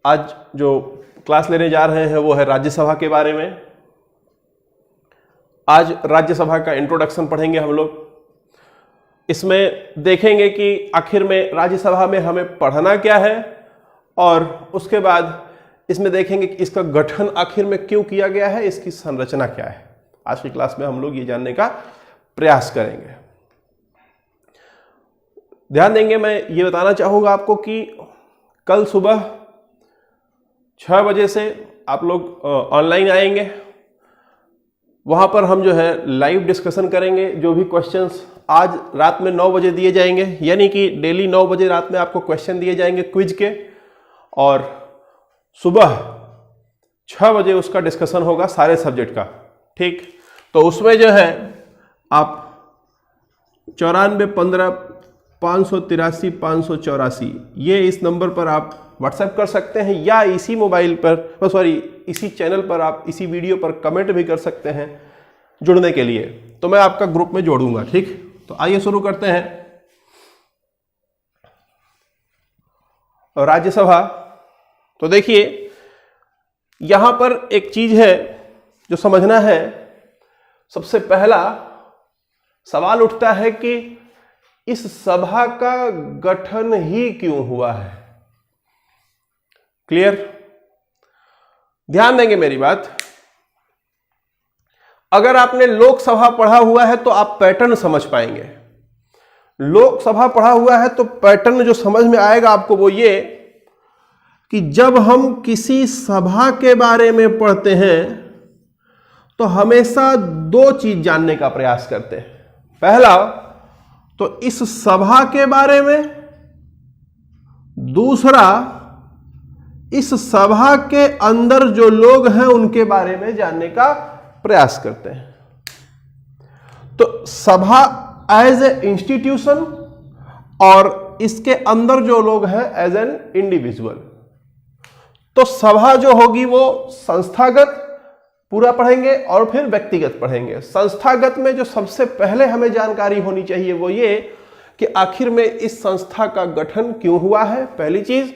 आज जो क्लास लेने जा रहे हैं वो है राज्यसभा के बारे में। आज राज्यसभा का इंट्रोडक्शन पढ़ेंगे हम लोग। इसमें देखेंगे कि आखिर में राज्यसभा में हमें पढ़ना क्या है, और उसके बाद इसमें देखेंगे कि इसका गठन आखिर में क्यों किया गया है, इसकी संरचना क्या है। आज की क्लास में हम लोग ये जानने का प्रयास करेंगे। ध्यान देंगे, मैं ये बताना चाहूंगा आपको कि कल सुबह 6 बजे से आप लोग ऑनलाइन आएंगे। वहां पर हम जो है लाइव डिस्कशन करेंगे। जो भी क्वेश्चंस आज रात में 9 बजे दिए जाएंगे, यानी कि डेली 9 बजे रात में आपको क्वेश्चन दिए जाएंगे क्विज के, और सुबह 6 बजे उसका डिस्कशन होगा सारे सब्जेक्ट का। ठीक, तो उसमें जो है आप 94 15 583 584 ये इस नंबर पर आप व्हाट्सएप कर सकते हैं, या इसी मोबाइल पर इसी चैनल पर आप इसी वीडियो पर कमेंट भी कर सकते हैं जुड़ने के लिए, तो मैं आपका ग्रुप में जोड़ूंगा। ठीक, तो आइए शुरू करते हैं। राज्यसभा, तो देखिए यहां पर एक चीज है जो समझना है। सबसे पहला सवाल उठता है कि इस सभा का गठन ही क्यों हुआ है। क्लियर? ध्यान देंगे मेरी बात। अगर आपने लोकसभा पढ़ा हुआ है तो आप पैटर्न समझ पाएंगे। लोकसभा पढ़ा हुआ है तो पैटर्न जो समझ में आएगा आपको वो ये कि जब हम किसी सभा के बारे में पढ़ते हैं तो हमेशा 2 चीज जानने का प्रयास करते हैं। पहला तो इस सभा के बारे में, दूसरा इस सभा के अंदर जो लोग हैं उनके बारे में जानने का प्रयास करते हैं। तो सभा एज ए इंस्टीट्यूशन और इसके अंदर जो लोग हैं एज एन इंडिविजुअल। तो सभा जो होगी वो संस्थागत पूरा पढ़ेंगे और फिर व्यक्तिगत पढ़ेंगे। संस्थागत में जो सबसे पहले हमें जानकारी होनी चाहिए वो ये कि आखिर में इस संस्था का गठन क्यों हुआ है, पहली चीज।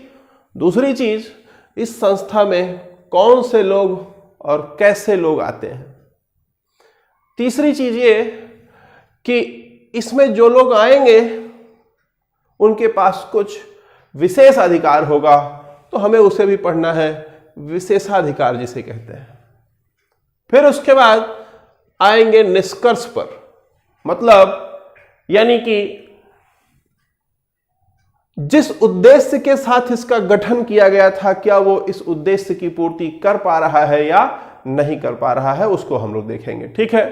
दूसरी चीज, इस संस्था में कौन से लोग और कैसे लोग आते हैं। तीसरी चीज ये कि इसमें जो लोग आएंगे उनके पास कुछ विशेष अधिकार होगा, तो हमें उसे भी पढ़ना है, विशेषाधिकार जिसे कहते हैं। फिर उसके बाद आएंगे निष्कर्ष पर, मतलब यानी कि जिस उद्देश्य के साथ इसका गठन किया गया था, क्या वो इस उद्देश्य की पूर्ति कर पा रहा है या नहीं कर पा रहा है, उसको हम लोग देखेंगे। ठीक है,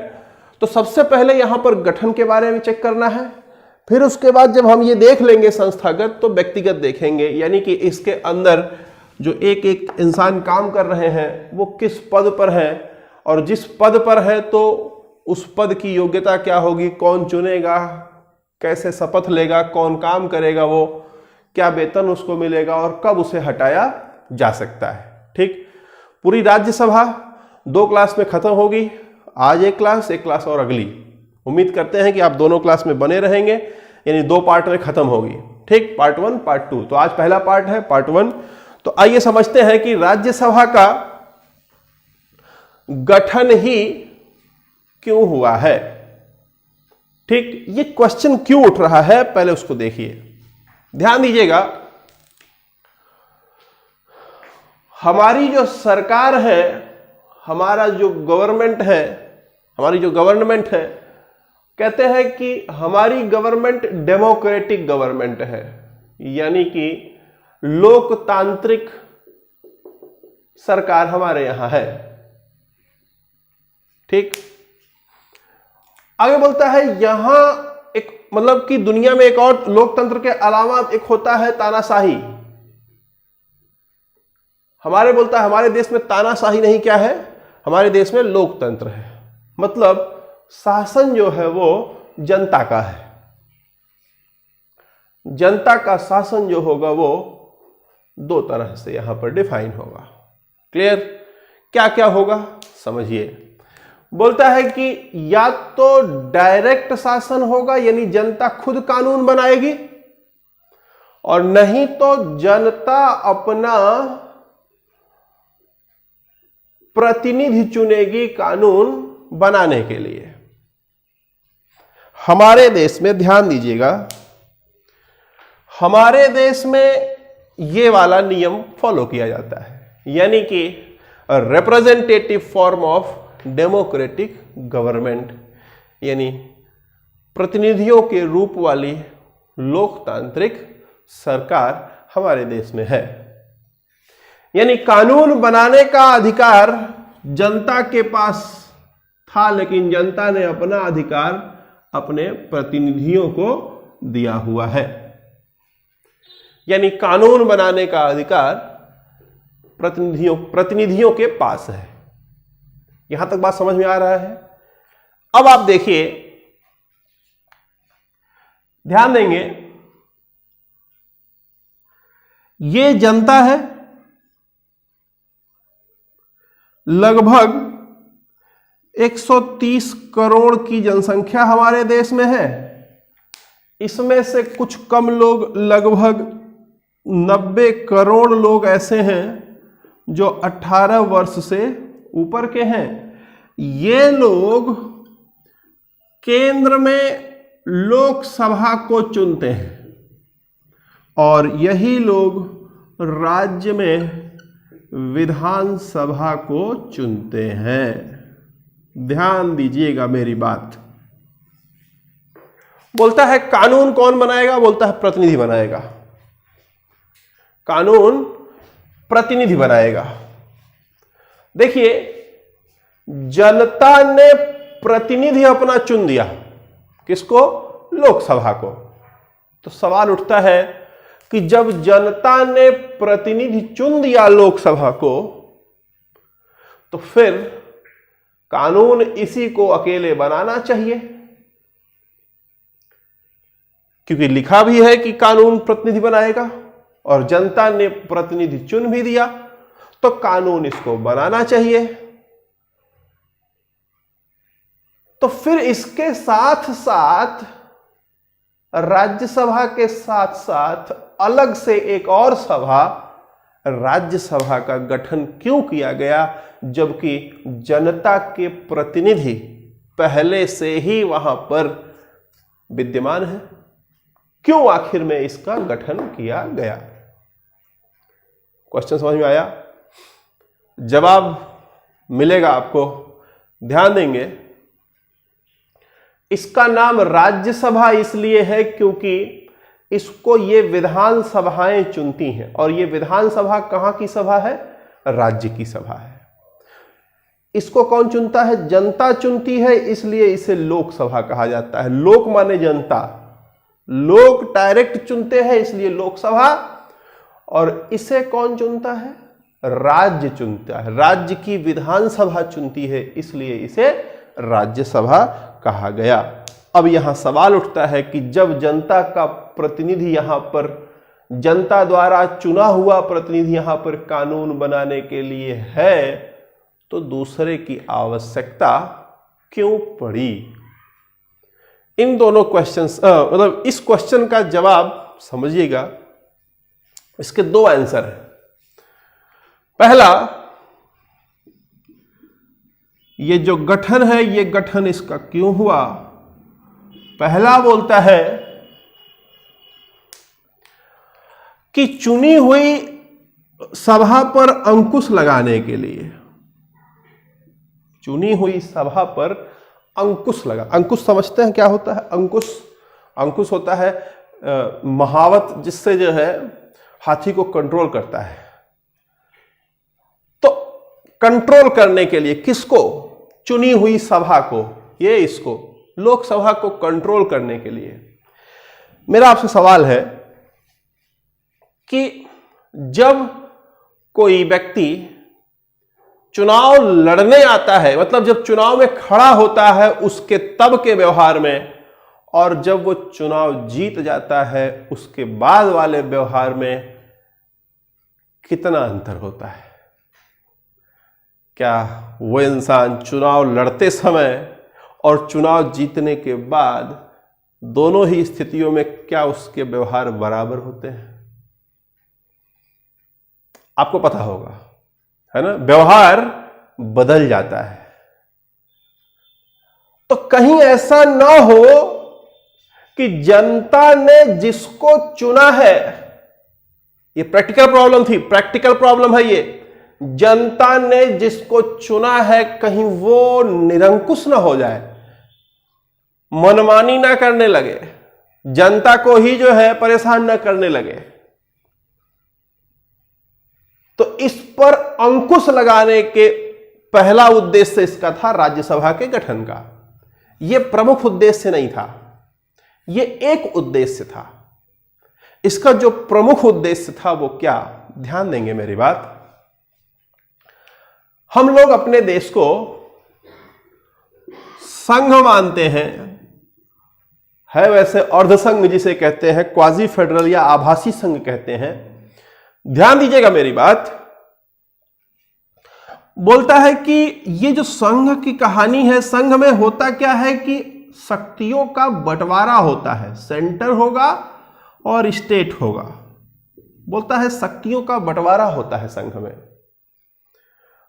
तो सबसे पहले यहां पर गठन के बारे में चेक करना है। फिर उसके बाद जब हम ये देख लेंगे संस्थागत, तो व्यक्तिगत देखेंगे, यानी कि इसके अंदर जो एक एक इंसान काम कर रहे हैं वो किस पद पर है, और जिस पद पर है तो उस पद की योग्यता क्या होगी, कौन चुनेगा, कैसे शपथ लेगा, कौन काम करेगा, वो क्या वेतन उसको मिलेगा और कब उसे हटाया जा सकता है। ठीक, पूरी राज्यसभा 2 क्लास में खत्म होगी। आज एक क्लास और अगली। उम्मीद करते हैं कि आप दोनों क्लास में बने रहेंगे, यानी 2 पार्ट में खत्म होगी। ठीक, पार्ट 1 पार्ट 2। तो आज पहला पार्ट है पार्ट 1। तो आइए समझते हैं कि राज्यसभा का गठन ही क्यों हुआ है। ठीक, ये क्वेश्चन क्यों उठ रहा है पहले उसको देखिए, ध्यान दीजिएगा। हमारी जो सरकार है, हमारा जो गवर्नमेंट है, हमारी जो गवर्नमेंट है, कहते हैं कि हमारी गवर्नमेंट डेमोक्रेटिक गवर्नमेंट है, यानी कि लोकतांत्रिक सरकार हमारे यहां है। ठीक, आगे बोलता है यहां एक मतलब कि दुनिया में एक और लोकतंत्र के अलावा एक होता है तानाशाही। हमारे देश में तानाशाही नहीं, क्या है, हमारे देश में लोकतंत्र है। मतलब शासन जो है वो जनता का है। जनता का शासन जो होगा वो 2 तरह से यहां पर डिफाइन होगा। क्लियर? क्या क्या होगा समझिए। बोलता है कि या तो डायरेक्ट शासन होगा, यानी जनता खुद कानून बनाएगी, और नहीं तो जनता अपना प्रतिनिधि चुनेगी कानून बनाने के लिए। हमारे देश में ध्यान दीजिएगा, हमारे देश में यह वाला नियम फॉलो किया जाता है, यानी कि representative form of democratic government, यानी प्रतिनिधियों के रूप वाली लोकतांत्रिक सरकार हमारे देश में है। यानी कानून बनाने का अधिकार जनता के पास था, लेकिन जनता ने अपना अधिकार अपने प्रतिनिधियों को दिया हुआ है। यानी कानून बनाने का अधिकार प्रतिनिधियों के पास है। यहां तक बात समझ में आ रहा है? अब आप देखिए, ध्यान देंगे, ये जनता है, लगभग 130 करोड़ की जनसंख्या हमारे देश में है। इसमें से कुछ कम लोग, लगभग 90 करोड़ लोग ऐसे हैं जो 18 वर्ष से ऊपर के हैं। ये लोग केंद्र में लोकसभा को चुनते हैं और यही लोग राज्य में विधानसभा को चुनते हैं। ध्यान दीजिएगा मेरी बात। बोलता है कानून कौन बनाएगा? बोलता है प्रतिनिधि बनाएगा। कानून प्रतिनिधि बनाएगा। देखिए, जनता ने प्रतिनिधि अपना चुन दिया। किसको? लोकसभा को। तो सवाल उठता है कि जब जनता ने प्रतिनिधि चुन दिया लोकसभा को, तो फिर कानून इसी को अकेले बनाना चाहिए, क्योंकि लिखा भी है कि कानून प्रतिनिधि बनाएगा और जनता ने प्रतिनिधि चुन भी दिया, तो कानून इसको बनाना चाहिए। तो फिर इसके साथ साथ राज्यसभा के साथ साथ अलग से एक और सभा, राज्यसभा का गठन क्यों किया गया, जबकि जनता के प्रतिनिधि पहले से ही वहां पर विद्यमान है? क्यों आखिर में इसका गठन किया गया? क्वेश्चन समझ में आया? जवाब मिलेगा आपको, ध्यान देंगे। इसका नाम राज्यसभा इसलिए है क्योंकि इसको ये विधानसभाएं चुनती हैं, और ये विधानसभा कहां की सभा है? राज्य की सभा है। इसको कौन चुनता है? जनता चुनती है, इसलिए इसे लोकसभा कहा जाता है। लोक माने जनता, लोग डायरेक्ट चुनते हैं इसलिए लोकसभा। और इसे कौन चुनता है? राज्य चुनता है। राज्य की विधानसभा चुनती है, इसलिए इसे राज्यसभा कहा गया। अब यहां सवाल उठता है कि जब जनता का प्रतिनिधि यहां पर, जनता द्वारा चुना हुआ प्रतिनिधि यहां पर कानून बनाने के लिए है, तो दूसरे की आवश्यकता क्यों पड़ी? इन दोनों क्वेश्चंस, मतलब इस क्वेश्चन का जवाब समझिएगा। इसके दो आंसर हैं। पहला, ये जो गठन है, ये गठन इसका क्यों हुआ? पहला बोलता है कि चुनी हुई सभा पर अंकुश लगाने के लिए, चुनी हुई सभा पर अंकुश लगा। अंकुश समझते हैं क्या होता है? अंकुश, अंकुश होता है महावत, जिससे जो है हाथी को कंट्रोल करता है। तो कंट्रोल करने के लिए किसको? चुनी हुई सभा को, ये इसको लोकसभा को कंट्रोल करने के लिए। मेरा आपसे सवाल है कि जब कोई व्यक्ति चुनाव लड़ने आता है, मतलब जब चुनाव में खड़ा होता है उसके तब के व्यवहार में, और जब वो चुनाव जीत जाता है उसके बाद वाले व्यवहार में कितना अंतर होता है? क्या वो इंसान चुनाव लड़ते समय और चुनाव जीतने के बाद दोनों ही स्थितियों में क्या उसके व्यवहार बराबर होते हैं? आपको पता होगा, है ना? व्यवहार बदल जाता है। तो कहीं ऐसा ना हो कि जनता ने जिसको चुना है, ये प्रैक्टिकल प्रॉब्लम थी, प्रैक्टिकल प्रॉब्लम है ये, जनता ने जिसको चुना है कहीं वो निरंकुश ना हो जाए, मनमानी ना करने लगे, जनता को ही जो है परेशान ना करने लगे। तो इस पर अंकुश लगाने के पहला उद्देश्य इसका था राज्यसभा के गठन का। यह प्रमुख उद्देश्य नहीं था, यह एक उद्देश्य था। इसका जो प्रमुख उद्देश्य था वो क्या, ध्यान देंगे मेरी बात। हम लोग अपने देश को संघ मानते हैं, है वैसे अर्धसंघ जिसे कहते हैं, क्वाजी फेडरल या आभासी संघ कहते हैं। ध्यान दीजिएगा मेरी बात। बोलता है कि ये जो संघ की कहानी है, संघ में होता क्या है कि शक्तियों का बंटवारा होता है, सेंटर होगा और स्टेट होगा। बोलता है शक्तियों का बंटवारा होता है संघ में।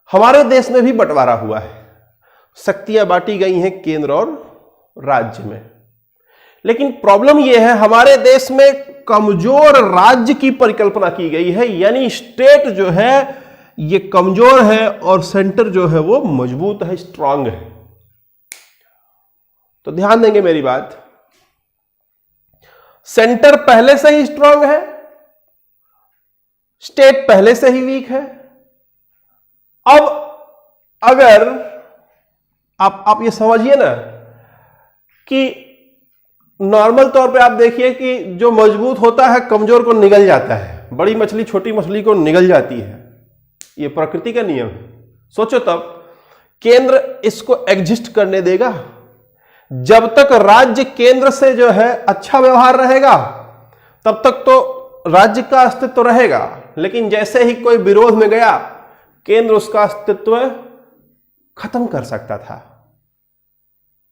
हमारे देश में भी बंटवारा हुआ है, शक्तियां बांटी गई हैं केंद्र और राज्य में। लेकिन प्रॉब्लम यह है हमारे देश में कमजोर राज्य की परिकल्पना की गई है, यानी स्टेट जो है ये कमजोर है और सेंटर जो है वो मजबूत है, स्ट्रांग है। तो ध्यान देंगे मेरी बात, सेंटर पहले से ही स्ट्रांग है, स्टेट पहले से ही वीक है। अब अगर आप ये समझिए ना कि नॉर्मल तौर पे आप देखिए कि जो मजबूत होता है कमजोर को निगल जाता है, बड़ी मछली छोटी मछली को निगल जाती है, ये प्रकृति का नियम है। सोचो तब केंद्र इसको एग्जिस्ट करने देगा? जब तक राज्य केंद्र से जो है अच्छा व्यवहार रहेगा तब तक तो राज्य का अस्तित्व रहेगा, लेकिन जैसे ही कोई विरोध में गया केंद्र उसका अस्तित्व खत्म कर सकता था।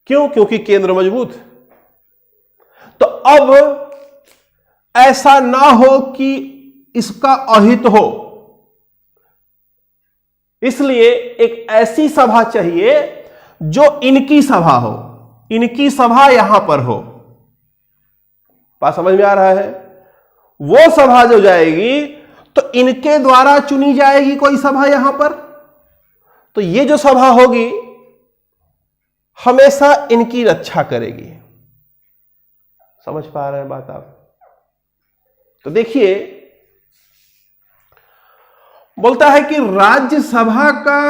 क्यों? क्योंकि केंद्र मजबूत। तो अब ऐसा ना हो कि इसका अहित हो, इसलिए एक ऐसी सभा चाहिए जो इनकी सभा हो, इनकी सभा यहां पर हो। बात समझ में आ रहा है? वो सभा जो जाएगी तो इनके द्वारा चुनी जाएगी कोई सभा यहां पर, तो ये जो सभा होगी हमेशा इनकी रक्षा करेगी। समझ पा रहे हैं बात आप? तो देखिए बोलता है कि राज्यसभा का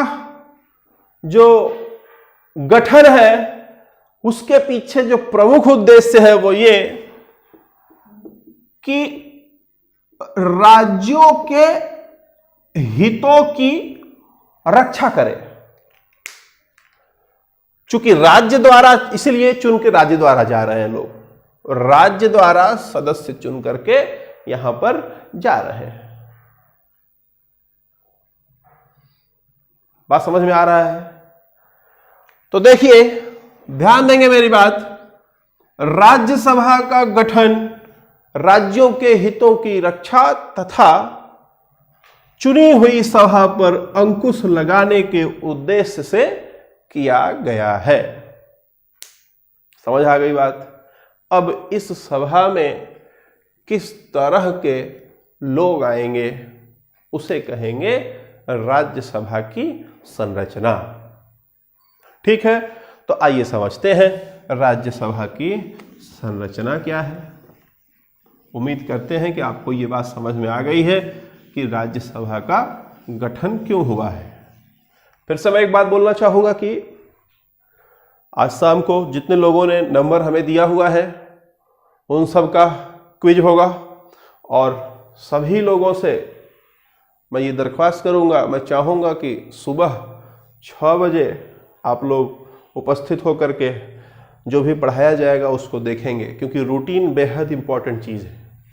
जो गठन है उसके पीछे जो प्रमुख उद्देश्य है वो ये कि राज्यों के हितों की रक्षा करे। चूंकि राज्य द्वारा, इसलिए चुन के राज्य द्वारा जा रहे हैं लोग, राज्य द्वारा सदस्य चुन करके यहां पर जा रहे हैं। बात समझ में आ रहा है? तो देखिए ध्यान देंगे मेरी बात, राज्यसभा का गठन राज्यों के हितों की रक्षा तथा चुनी हुई सभा पर अंकुश लगाने के उद्देश्य से किया गया है। समझ आ गई बात? अब इस सभा में किस तरह के लोग आएंगे उसे कहेंगे राज्यसभा की संरचना। ठीक है, तो आइए समझते हैं राज्यसभा की संरचना क्या है। उम्मीद करते हैं कि आपको ये बात समझ में आ गई है कि राज्यसभा का गठन क्यों हुआ है। फिर से मैं एक बात बोलना चाहूंगा कि आज शाम को जितने लोगों ने नंबर हमें दिया हुआ है उन सब का क्विज होगा, और सभी लोगों से मैं ये दरख्वास्त करूंगा, मैं चाहूंगा कि सुबह 6 बजे आप लोग उपस्थित होकर के जो भी पढ़ाया जाएगा उसको देखेंगे, क्योंकि रूटीन बेहद इंपॉर्टेंट चीज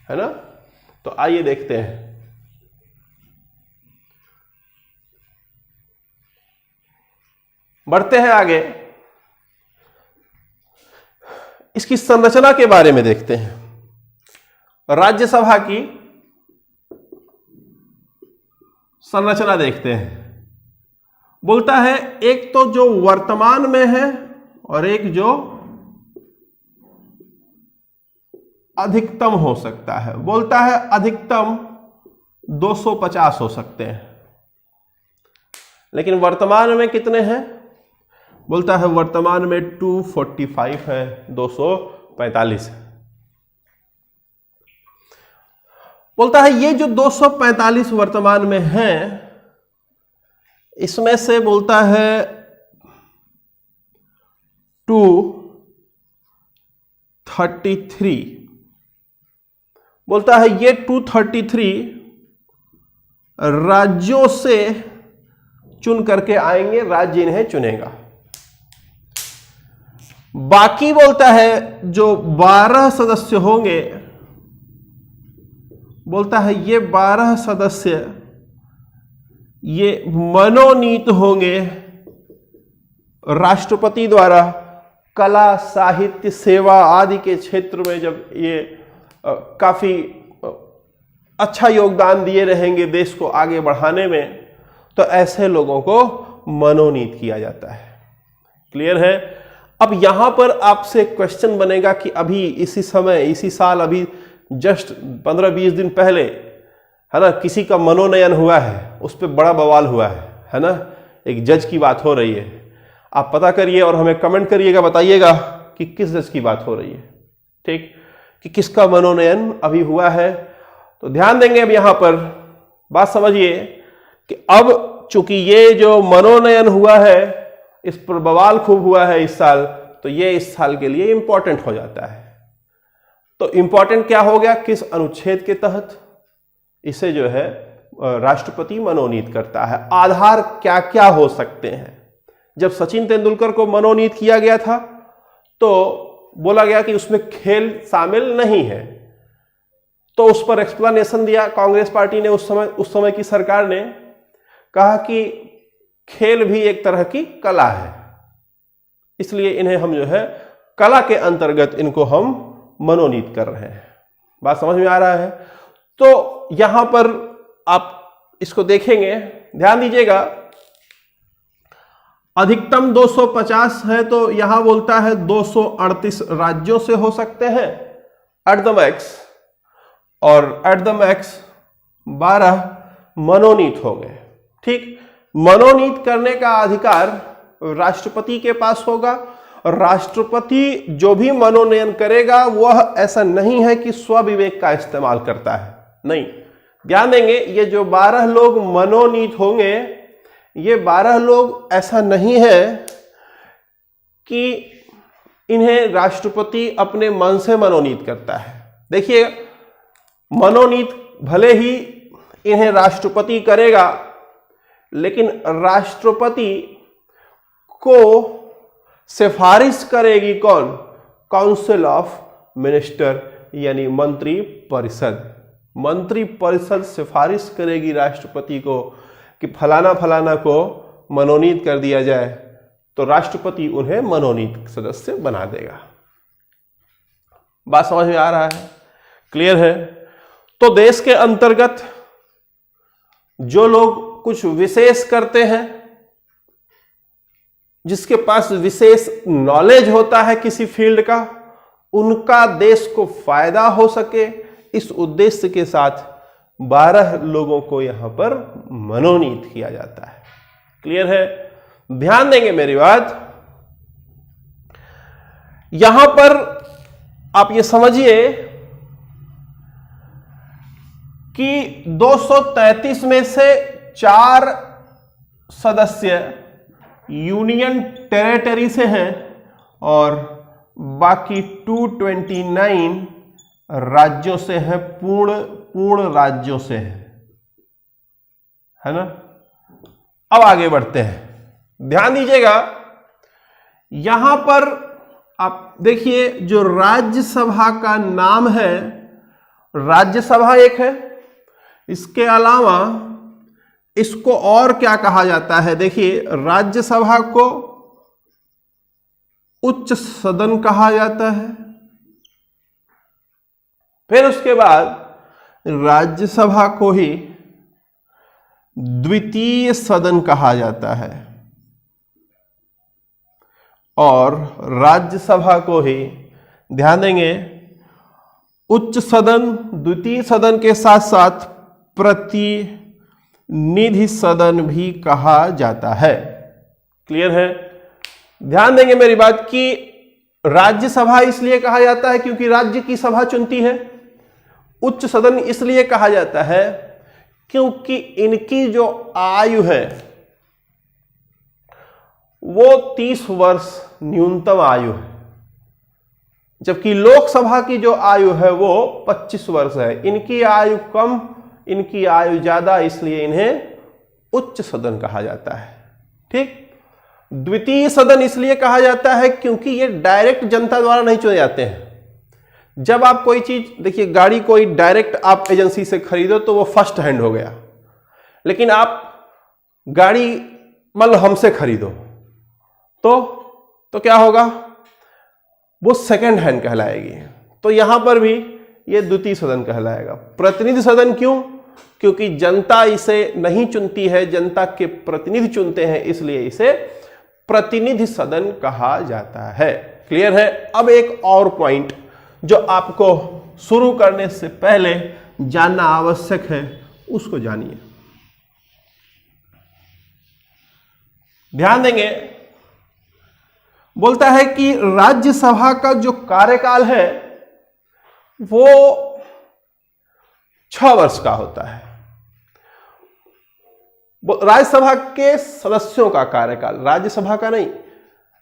है ना। तो आइए देखते हैं। बढ़ते हैं आगे, इसकी संरचना के बारे में देखते हैं। राज्यसभा की संरचना देखते हैं। बोलता है एक तो जो वर्तमान में है और एक जो अधिकतम हो सकता है। बोलता है अधिकतम 250 हो सकते हैं, लेकिन वर्तमान में कितने हैं? बोलता है वर्तमान में 245 है, 245 है। बोलता है ये जो 245 वर्तमान में है, इसमें से बोलता है 233, बोलता है ये 233 राज्यों से चुन करके आएंगे, राज्य इन्हें चुनेगा। बाकी बोलता है जो 12 सदस्य होंगे, बोलता है ये 12 सदस्य ये मनोनीत होंगे राष्ट्रपति द्वारा। कला, साहित्य, सेवा आदि के क्षेत्र में जब ये काफी अच्छा योगदान दिए रहेंगे देश को आगे बढ़ाने में, तो ऐसे लोगों को मनोनीत किया जाता है। क्लियर है? अब यहां पर आपसे क्वेश्चन बनेगा कि अभी इसी समय, इसी साल, अभी जस्ट 15-20 दिन पहले, है ना, किसी का मनोनयन हुआ है, उस पर बड़ा बवाल हुआ है ना, एक जज की बात हो रही है। आप पता करिए और हमें कमेंट करिएगा, बताइएगा कि किस जज की बात हो रही है, ठीक, कि किसका मनोनयन अभी हुआ है। तो ध्यान देंगे अब यहां पर बात समझिए कि अब चूंकि ये जो मनोनयन हुआ है, इस पर बवाल खूब हुआ है इस साल, तो ये इस साल के लिए इंपॉर्टेंट हो जाता है। तो इंपॉर्टेंट क्या हो गया? किस अनुच्छेद के तहत इसे जो है राष्ट्रपति मनोनीत करता है, आधार क्या क्या हो सकते हैं। जब सचिन तेंदुलकर को मनोनीत किया गया था तो बोला गया कि उसमें खेल शामिल नहीं है, तो उस पर एक्सप्लेनेशन दिया कांग्रेस पार्टी ने। उस समय की सरकार ने कहा कि खेल भी एक तरह की कला है, इसलिए इन्हें हम जो है कला के अंतर्गत इनको हम मनोनीत कर रहे हैं। बात समझ में आ रहा है? तो यहां पर आप इसको देखेंगे, ध्यान दीजिएगा, अधिकतम 250 है, तो यहां बोलता है 238 राज्यों से हो सकते हैं एट द मैक्स, और एट द मैक्स 12 मनोनीत हो गए। ठीक, मनोनीत करने का अधिकार राष्ट्रपति के पास होगा। राष्ट्रपति जो भी मनोनयन करेगा वह ऐसा नहीं है कि स्वविवेक का इस्तेमाल करता है, नहीं। ध्यान देंगे, ये जो 12 लोग मनोनीत होंगे, ये 12 लोग ऐसा नहीं है कि इन्हें राष्ट्रपति अपने मन से मनोनीत करता है। देखिए, मनोनीत भले ही इन्हें राष्ट्रपति करेगा, लेकिन राष्ट्रपति को सिफारिश करेगी कौन? काउंसिल ऑफ मिनिस्टर, यानी मंत्री परिषद। मंत्री परिषद सिफारिश करेगी राष्ट्रपति को कि फलाना फलाना को मनोनीत कर दिया जाए, तो राष्ट्रपति उन्हें मनोनीत सदस्य बना देगा। बात समझ में आ रहा है? क्लियर है? तो देश के अंतर्गत जो लोग कुछ विशेष करते हैं, जिसके पास विशेष नॉलेज होता है किसी फील्ड का, उनका देश को फायदा हो सके, इस उद्देश्य के साथ 12 लोगों को यहां पर मनोनीत किया जाता है। क्लियर है? ध्यान देंगे मेरी बात। यहां पर आप ये समझिए कि 233 में से 4 सदस्य यूनियन टेरिटरी से हैं और बाकी 229 राज्यों से हैं, पूर्ण राज्यों से है ना। अब आगे बढ़ते हैं, ध्यान दीजिएगा। यहां पर आप देखिए, जो राज्यसभा का नाम है, राज्यसभा एक है, इसके अलावा इसको और क्या कहा जाता है? देखिए, राज्यसभा को उच्च सदन कहा जाता है, फिर उसके बाद राज्यसभा को ही द्वितीय सदन कहा जाता है। और राज्यसभा को ही, ध्यान देंगे, उच्च सदन, द्वितीय सदन के साथ साथ प्रतिनिधि सदन भी कहा जाता है। क्लियर है? ध्यान देंगे मेरी बात कि राज्यसभा इसलिए कहा जाता है क्योंकि राज्य की सभा चुनती है। उच्च सदन इसलिए कहा जाता है क्योंकि इनकी जो आयु है वो 30 वर्ष न्यूनतम आयु है, जबकि लोकसभा की जो आयु है वो 25 वर्ष है। इनकी आयु कम, इनकी आयु ज्यादा, इसलिए इन्हें उच्च सदन कहा जाता है। ठीक। द्वितीय सदन इसलिए कहा जाता है क्योंकि ये डायरेक्ट जनता द्वारा नहीं चुने जाते हैं। जब आप कोई चीज, देखिए गाड़ी कोई डायरेक्ट आप एजेंसी से खरीदो तो वो फर्स्ट हैंड हो गया, लेकिन आप गाड़ी मतलब हमसे खरीदो तो क्या होगा, वो सेकंड हैंड कहलाएगी। तो यहां पर भी ये द्वितीय सदन कहलाएगा। प्रतिनिधि सदन क्यों? क्योंकि जनता इसे नहीं चुनती है, जनता के प्रतिनिधि चुनते हैं, इसलिए इसे प्रतिनिधि सदन कहा जाता है। क्लियर है? अब एक और पॉइंट जो आपको शुरू करने से पहले जानना आवश्यक है, उसको जानिए। ध्यान देंगे, बोलता है कि राज्यसभा का जो कार्यकाल है वो 6 वर्ष का होता है। राज्यसभा के सदस्यों का कार्यकाल, राज्यसभा का नहीं।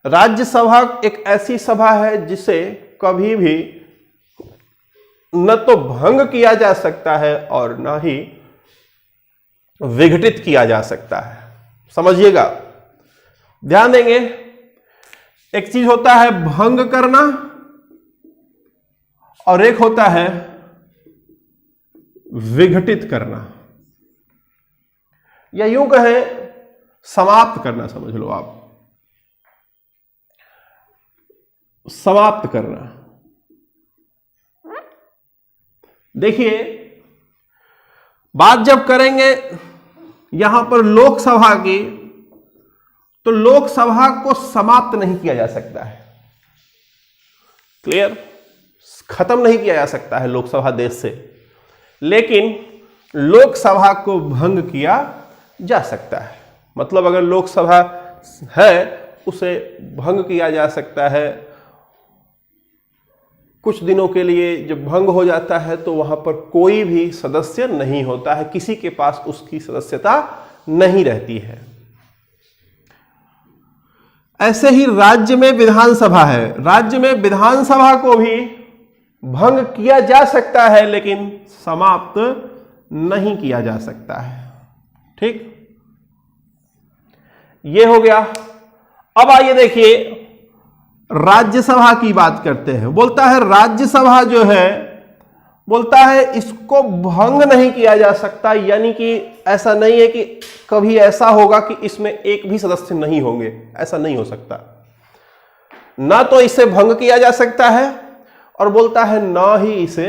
राज्यसभा एक ऐसी सभा है जिसे कभी भी न तो भंग किया जा सकता है और न ही विघटित किया जा सकता है। समझिएगा, ध्यान देंगे। एक चीज होता है भंग करना और एक होता है विघटित करना, या यूं कहें समाप्त करना। समझ लो आप, समाप्त करना। देखिए, बात जब करेंगे यहां पर लोकसभा की, तो लोकसभा को समाप्त नहीं किया जा सकता है। क्लियर? खत्म नहीं किया जा सकता है लोकसभा देश से, लेकिन लोकसभा को भंग किया जा सकता है। मतलब अगर लोकसभा है उसे भंग किया जा सकता है। कुछ दिनों के लिए जब भंग हो जाता है तो वहां पर कोई भी सदस्य नहीं होता है, किसी के पास उसकी सदस्यता नहीं रहती है। ऐसे ही राज्य में विधानसभा है। राज्य में विधानसभा को भी भंग किया जा सकता है, लेकिन समाप्त नहीं किया जा सकता है। ठीक, ये हो गया। अब आइए देखिए, राज्यसभा की बात करते हैं। बोलता है राज्यसभा जो है, बोलता है इसको भंग नहीं किया जा सकता, यानी कि ऐसा नहीं है कि कभी ऐसा होगा कि इसमें एक भी सदस्य नहीं होंगे, ऐसा नहीं हो सकता। ना तो इसे भंग किया जा सकता है और बोलता है ना ही इसे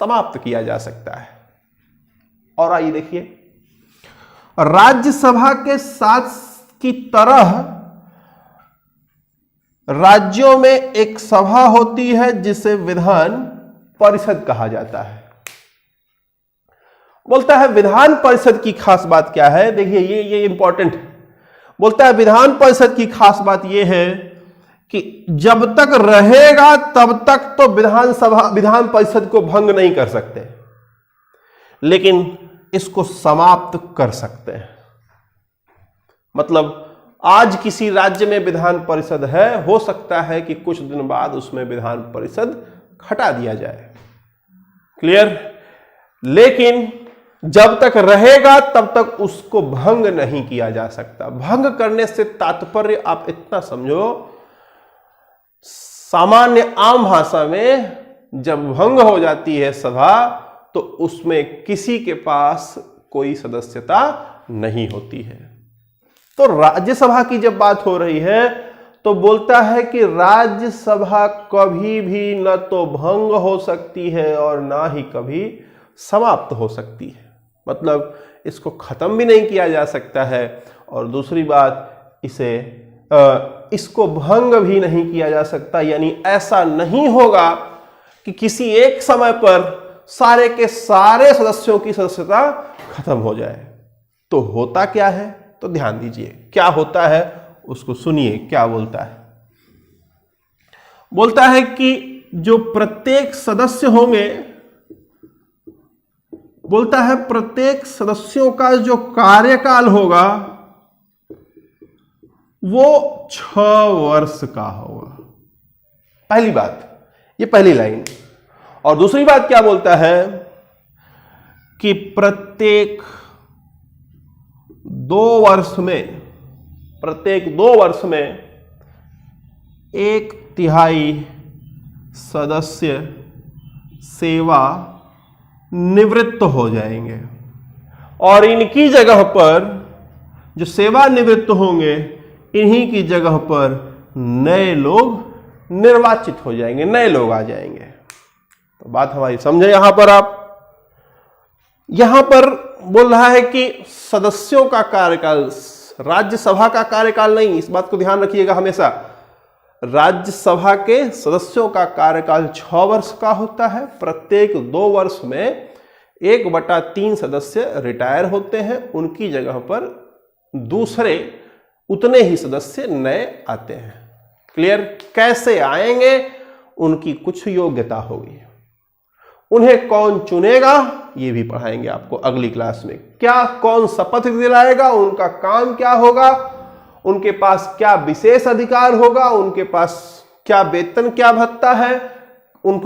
समाप्त किया जा सकता है। और आइए देखिए, राज्यसभा के साथ की तरह राज्यों में एक सभा होती है जिसे विधान परिषद कहा जाता है। बोलता है विधान परिषद की खास बात क्या है। देखिए ये इंपॉर्टेंट है। बोलता है विधान परिषद की खास बात यह है कि जब तक रहेगा तब तक तो विधान परिषद को भंग नहीं कर सकते, लेकिन इसको समाप्त कर सकते हैं। मतलब आज किसी राज्य में विधान परिषद है, हो सकता है कि कुछ दिन बाद उसमें विधान परिषद हटा दिया जाए। क्लियर? लेकिन जब तक रहेगा तब तक उसको भंग नहीं किया जा सकता। भंग करने से तात्पर्य आप इतना समझो, सामान्य आम भाषा में जब भंग हो जाती है सभा तो उसमें किसी के पास कोई सदस्यता नहीं होती है। तो राज्यसभा की जब बात हो रही है तो बोलता है कि राज्यसभा कभी भी न तो भंग हो सकती है और ना ही कभी समाप्त हो सकती है। मतलब इसको खत्म भी नहीं किया जा सकता है, और दूसरी बात इसे इसको भंग भी नहीं किया जा सकता, यानी ऐसा नहीं होगा कि किसी एक समय पर सारे के सारे सदस्यों की सदस्यता खत्म हो जाए। तो होता क्या है, तो ध्यान दीजिए क्या होता है, उसको सुनिए क्या बोलता है। बोलता है कि जो प्रत्येक सदस्य होंगे, बोलता है प्रत्येक सदस्यों का जो कार्यकाल होगा वो 6 वर्ष का होगा। पहली बात, ये पहली लाइन। और दूसरी बात क्या बोलता है कि प्रत्येक 2 वर्ष में, प्रत्येक 2 वर्ष में 1/3 सदस्य सेवा निवृत्त हो जाएंगे और इनकी जगह पर जो सेवानिवृत्त होंगे, इन्हीं की जगह पर नए लोग निर्वाचित हो जाएंगे, नए लोग आ जाएंगे। तो बात हमारी समझे यहां पर आप। यहां पर बोल रहा है कि सदस्यों का कार्यकाल, राज्यसभा का कार्यकाल नहीं, इस बात को ध्यान रखिएगा हमेशा। राज्यसभा के सदस्यों का कार्यकाल 6 वर्ष का होता है। प्रत्येक 2 वर्ष में 1/3 सदस्य रिटायर होते हैं, उनकी जगह पर दूसरे उतने ही सदस्य नए आते हैं। क्लियर? कैसे आएंगे, उनकी कुछ योग्यता होगी, उन्हें कौन चुनेगा ये भी पढ़ाएंगे आपको अगली क्लास में। क्या कौन शपथ दिलाएगा, उनका काम क्या होगा, उनके पास क्या विशेष अधिकार होगा, उनके पास क्या वेतन क्या भत्ता है, उनको